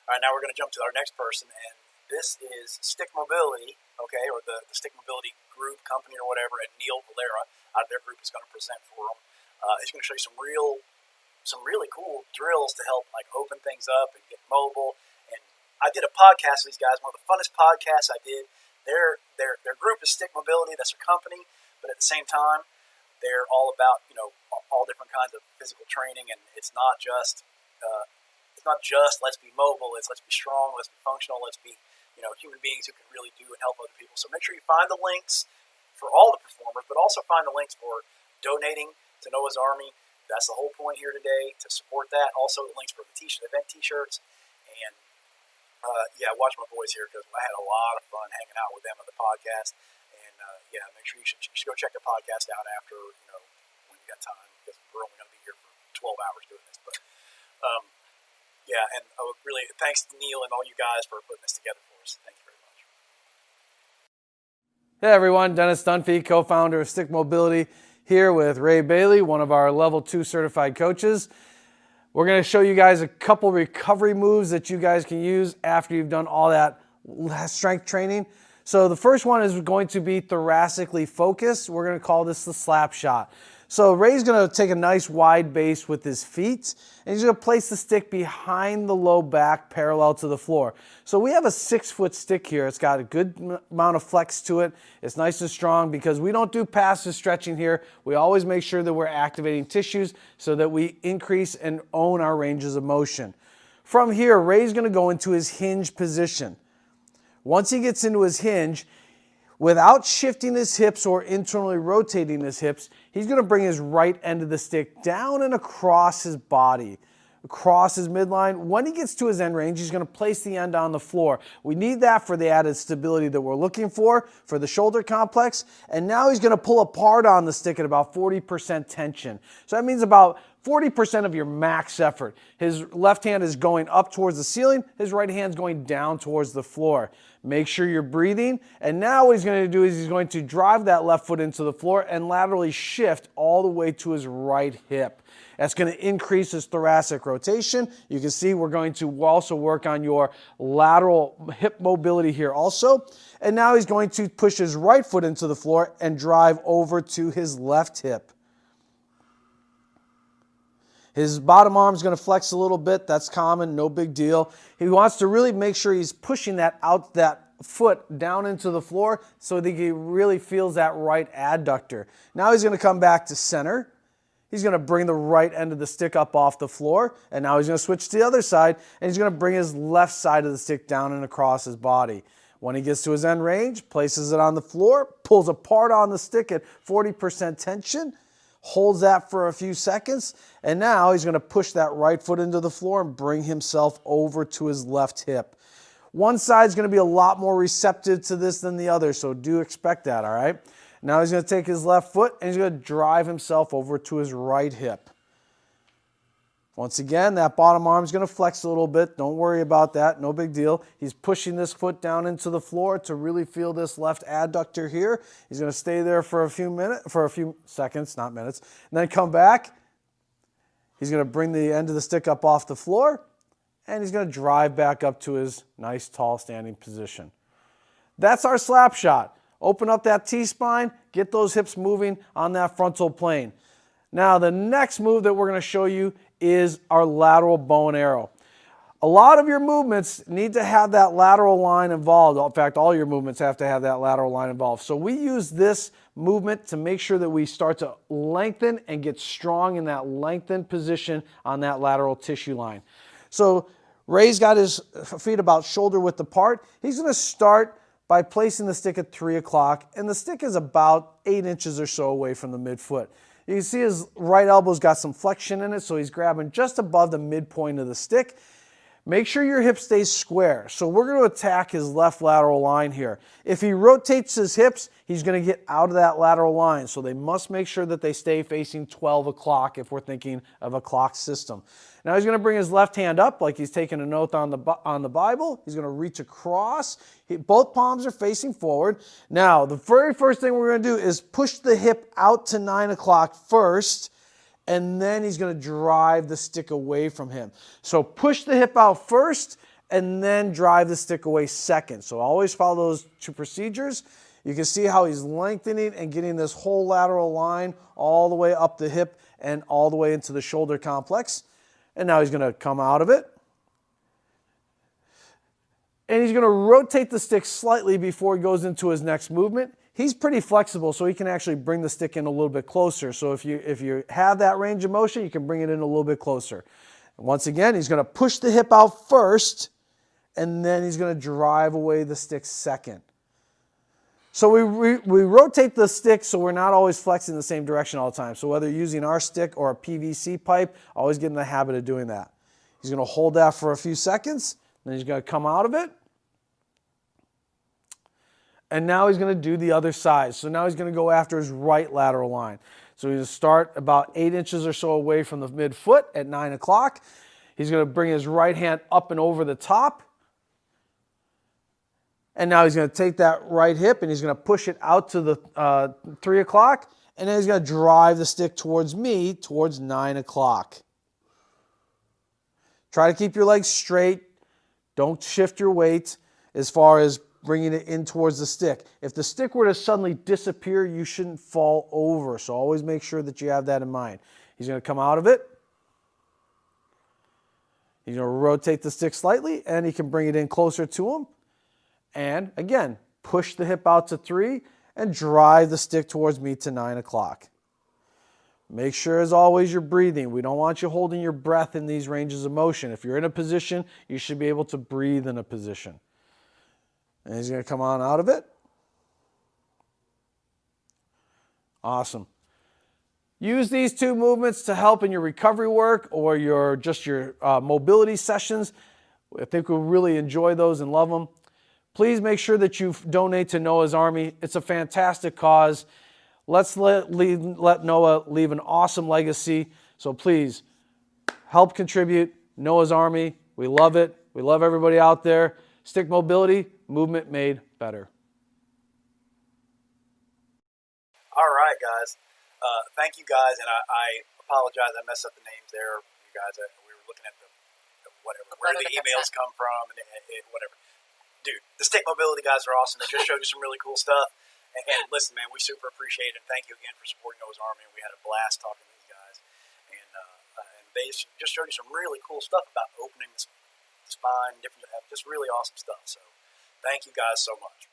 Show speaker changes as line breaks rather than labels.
All right, now we're going to jump to our next person, and this is Stick Mobility, okay, or the Stick Mobility group, company, or whatever, and Neil Valera out of their group is going to present for them. He's going to show you some really cool drills to help like open things up and get mobile. And I did a podcast with these guys, one of the funnest podcasts I did. Their group is Stick Mobility, that's their company, but at the same time, they're all about all different kinds of physical training, and it's not just let's be mobile, it's let's be strong, let's be functional, let's be human beings who can really do and help other people. So make sure you find the links for all the performers, but also find the links for donating to Noah's Army. That's the whole point here today, to support that. Also the links for the event t-shirts, and watch my boys here because I had a lot of fun hanging out with them on the podcast. And make sure you should go check the podcast out after when you got time, because we're only going to be here for 12 hours doing this. But and really thanks to Neil and all you guys for putting this together for us. Thank you very much.
Hey everyone, Dennis Dunphy, co-founder of Stick Mobility, here with Ray Bailey, one of our Level 2 certified coaches. We're going to show you guys a couple recovery moves that you guys can use after you've done all that strength training. So the first one is going to be thoracically focused. We're going to call this the slap shot. So Ray's going to take a nice wide base with his feet, and he's going to place the stick behind the low back parallel to the floor. So we have a 6-foot stick here. It's got a good amount of flex to it. It's nice and strong because we don't do passive stretching here. We always make sure that we're activating tissues so that we increase and own our ranges of motion. From here, Ray's going to go into his hinge position. Once he gets into his hinge, without shifting his hips or internally rotating his hips, he's going to bring his right end of the stick down and across his body, across his midline. When he gets to his end range, he's going to place the end on the floor. We need that for the added stability that we're looking for the shoulder complex. And now he's going to pull apart on the stick at about 40% tension. So that means about 40% of your max effort. His left hand is going up towards the ceiling. His right hand's going down towards the floor. Make sure you're breathing. And now what he's going to do is he's going to drive that left foot into the floor and laterally shift all the way to his right hip. That's going to increase his thoracic rotation. You can see we're going to also work on your lateral hip mobility here also. And now he's going to push his right foot into the floor and drive over to his left hip. His bottom arm is going to flex a little bit. That's common, no big deal. He wants to really make sure he's pushing that foot down into the floor so that he really feels that right adductor. Now he's going to come back to center. He's going to bring the right end of the stick up off the floor, and now he's going to switch to the other side, and he's going to bring his left side of the stick down and across his body. When he gets to his end range, places it on the floor, pulls apart on the stick at 40% tension, holds that for a few seconds, and now he's going to push that right foot into the floor and bring himself over to his left hip. One side is going to be a lot more receptive to this than the other, so do expect that, all right? Now he's going to take his left foot and he's going to drive himself over to his right hip. Once again, that bottom arm is going to flex a little bit. Don't worry about that. No big deal. He's pushing this foot down into the floor to really feel this left adductor here. He's going to stay there for a few seconds, not minutes, and then come back. He's going to bring the end of the stick up off the floor, and he's going to drive back up to his nice tall standing position. That's our slap shot. Open up that T-spine, get those hips moving on that frontal plane. Now, the next move that we're going to show you is our lateral bow and arrow. A lot of your movements need to have that lateral line involved. In fact, all your movements have to have that lateral line involved. So we use this movement to make sure that we start to lengthen and get strong in that lengthened position on that lateral tissue line. So Ray's got his feet about shoulder width apart. He's going to start by placing the stick at 3 o'clock, and the stick is about 8 inches or so away from the midfoot. You can see his right elbow's got some flexion in it, so he's grabbing just above the midpoint of the stick. Make sure your hip stays square. So we're going to attack his left lateral line here. If he rotates his hips, he's going to get out of that lateral line. So they must make sure that they stay facing 12 o'clock if we're thinking of a clock system. Now he's going to bring his left hand up like he's taking an oath on the Bible. He's going to reach across. Both palms are facing forward. Now, the very first thing we're going to do is push the hip out to 9 o'clock first, and then he's going to drive the stick away from him. So push the hip out first, and then drive the stick away second. So always follow those two procedures. You can see how he's lengthening and getting this whole lateral line all the way up the hip and all the way into the shoulder complex. And now he's going to come out of it. And he's going to rotate the stick slightly before he goes into his next movement. He's pretty flexible, so he can actually bring the stick in a little bit closer. So if you have that range of motion, you can bring it in a little bit closer. And once again, he's going to push the hip out first, and then he's going to drive away the stick second. So we rotate the stick so we're not always flexing the same direction all the time. So whether you're using our stick or a PVC pipe, always get in the habit of doing that. He's going to hold that for a few seconds. Then he's going to come out of it. And now he's going to do the other side. So now he's going to go after his right lateral line. So he's going to start about 8 inches or so away from the midfoot at 9 o'clock. He's going to bring his right hand up and over the top. And now he's going to take that right hip and he's going to push it out to the 3 o'clock. And then he's going to drive the stick towards me, towards 9 o'clock. Try to keep your legs straight. Don't shift your weight as far as bringing it in towards the stick. If the stick were to suddenly disappear, you shouldn't fall over. So always make sure that you have that in mind. He's going to come out of it. He's going to rotate the stick slightly, and he can bring it in closer to him. And again, push the hip out to 3 and drive the stick towards me to 9 o'clock. Make sure, as always, you're breathing. We don't want you holding your breath in these ranges of motion. If you're in a position, you should be able to breathe in a position. And he's going to come on out of it. Awesome. Use these two movements to help in your recovery work or your mobility sessions. I think we'll really enjoy those and love them. Please make sure that you donate to Noah's Army. It's a fantastic cause. Let's let Noah leave an awesome legacy. So please help contribute. Noah's Army. We love it. We love everybody out there. Stick mobility, movement made better.
All right, guys. Thank you, guys. And I apologize. I messed up the names there. You guys, we were looking at where the emails come from and whatever. Dude, the stick mobility guys are awesome. They just showed you some really cool stuff. And listen, man, we super appreciate it. And thank you again for supporting Noah's Army. We had a blast talking to these guys. And they just showed you some really cool stuff about opening the spine, just really awesome stuff. So thank you guys so much.